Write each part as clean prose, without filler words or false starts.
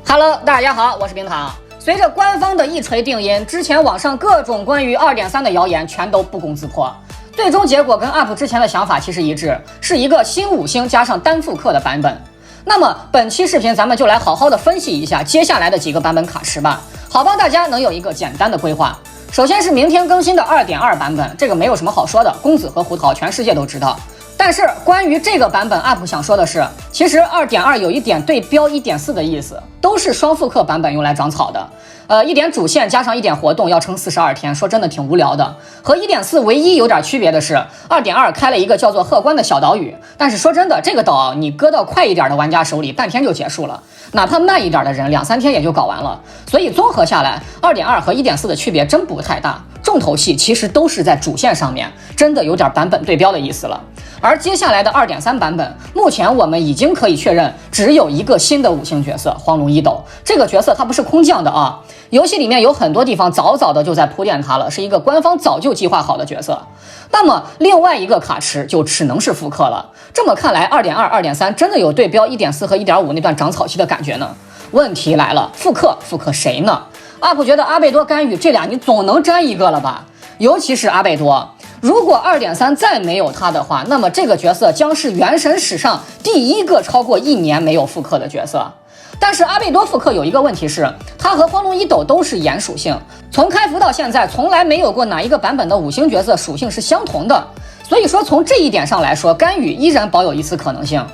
Hello， 大家好，我是冰糖。随着官方的一锤定音，之前网上各种关于 2.3 的谣言全都不攻自破，最终结果跟 UP 之前的想法其实一致，是一个新5星加上单复刻的版本。那么本期视频咱们就来好好的分析一下接下来的几个版本卡池吧，好帮大家能有一个简单的规划。首先是明天更新的 2.2 版本，这个没有什么好说的，公子和胡桃全世界都知道。但是关于这个版本 UP 想说的是，其实 2.2 有一点对标 1.4 的意思，都是双复刻版本用来长草的。一点主线加上一点活动要撑42天，说真的挺无聊的。和 1.4 唯一有点区别的是 2.2 开了一个叫做鹤关的小岛屿，但是说真的，这个岛你搁到快一点的玩家手里半天就结束了，哪怕慢一点的人2-3天也就搞完了。所以综合下来 2.2 和 1.4 的区别真不太大，重头戏其实都是在主线上面，真的有点版本对标的意思了。而接下来的 2.3 版本，目前我们已经可以确认只有一个新的5星角色黄龙一斗，这个角色它不是空降的啊，游戏里面有很多地方早早的就在铺垫它了，是一个官方早就计划好的角色。那么另外一个卡池就只能是复刻了。这么看来 2.2 2.3 真的有对标 1.4 和 1.5 那段长草期的感觉呢。问题来了，复刻谁呢？ UP 觉得阿贝多干预这俩你总能沾一个了吧，尤其是阿贝多，如果 2.3 再没有他的话，那么这个角色将是原神史上第一个超过1年没有复刻的角色。但是阿贝多复刻有一个问题是，他和黄龙一斗都是炎属性，从开服到现在从来没有过哪一个版本的5星角色属性是相同的，所以说从这一点上来说，干预依然保有一丝可能性。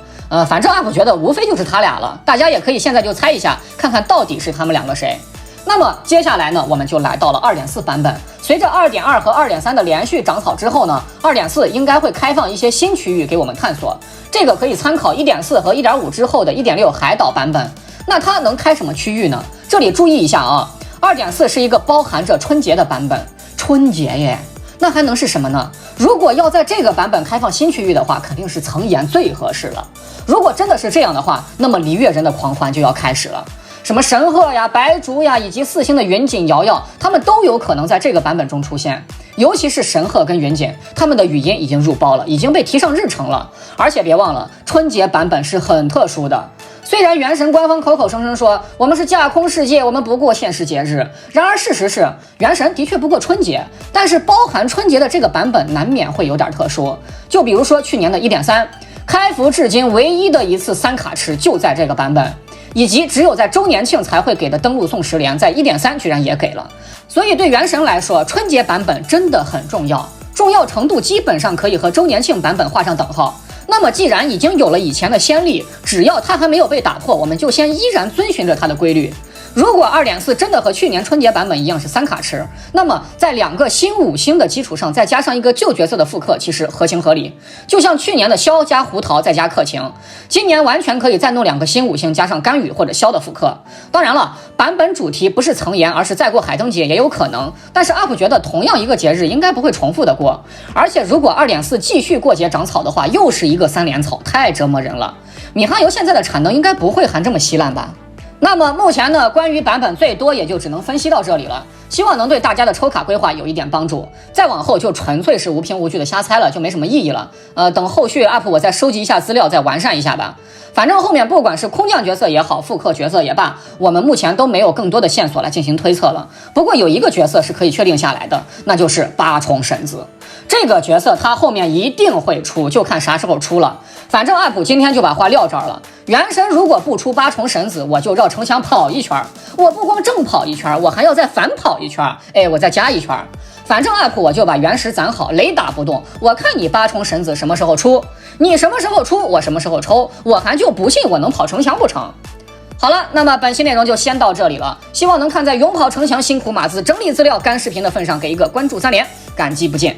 反正 UP 觉得无非就是他俩了，大家也可以现在就猜一下，看看到底是他们两个谁。那么接下来呢，我们就来到了 2.4 版本。随着 2.2 和 2.3 的连续长草之后呢， 2.4 应该会开放一些新区域给我们探索，这个可以参考 1.4 和 1.5 之后的 1.6 海岛版本。那它能开什么区域呢？这里注意一下啊， 2.4 是一个包含着春节的版本，春节耶，那还能是什么呢？如果要在这个版本开放新区域的话，肯定是层岩最合适了。如果真的是这样的话，那么璃月人的狂欢就要开始了。什么神鹤呀、白竹呀，以及4星的云锦、瑶瑶，他们都有可能在这个版本中出现。尤其是神鹤跟云锦，他们的语音已经入包了，已经被提上日程了。而且别忘了，春节版本是很特殊的。虽然原神官方口口声声说我们是架空世界，我们不过现实节日，然而事实是原神的确不过春节，但是包含春节的这个版本难免会有点特殊。就比如说去年的 1.3， 开服至今唯一的一次3卡池就在这个版本，以及只有在周年庆才会给的登录送10连，在 1.3 居然也给了。所以对原神来说，春节版本真的很重要，重要程度基本上可以和周年庆版本画上等号。那么既然已经有了以前的先例，只要它还没有被打破，我们就先依然遵循着它的规律。如果 2.4 真的和去年春节版本一样是3卡池，那么在2个新5星的基础上再加上一个旧角色的复刻，其实合情合理。就像去年的萧加胡桃再加克勤，今年完全可以再弄2个新5星加上甘雨或者萧的复刻。当然了，版本主题不是层岩，而是再过海灯节也有可能，但是 UP 觉得同样一个节日应该不会重复的过。而且如果 2.4 继续过节长草的话，又是一个3连草，太折磨人了。米哈游现在的产能应该不会还这么稀烂吧。那么目前呢，关于版本最多也就只能分析到这里了，希望能对大家的抽卡规划有一点帮助。再往后就纯粹是无凭无据的瞎猜了，就没什么意义了。等后续 UP 我再收集一下资料，再完善一下吧。反正后面不管是空降角色也好，复刻角色也罢，我们目前都没有更多的线索来进行推测了。不过有一个角色是可以确定下来的，那就是8重神子。这个角色他后面一定会出，就看啥时候出了。反正 UP 今天就把话撂这儿了，原神如果不出8重神子，我就绕城墙跑一圈，我不光正跑一圈，我还要再反跑一圈，我再加一圈。反正 UP 我就把原石攒好，雷打不动，我看你8重神子什么时候出，你什么时候出我什么时候抽，我还就不信我能跑城墙不成。好了，那么本期内容就先到这里了，希望能看在勇跑城墙辛苦码字整理资料干视频的份上给一个关注3连，感激不尽。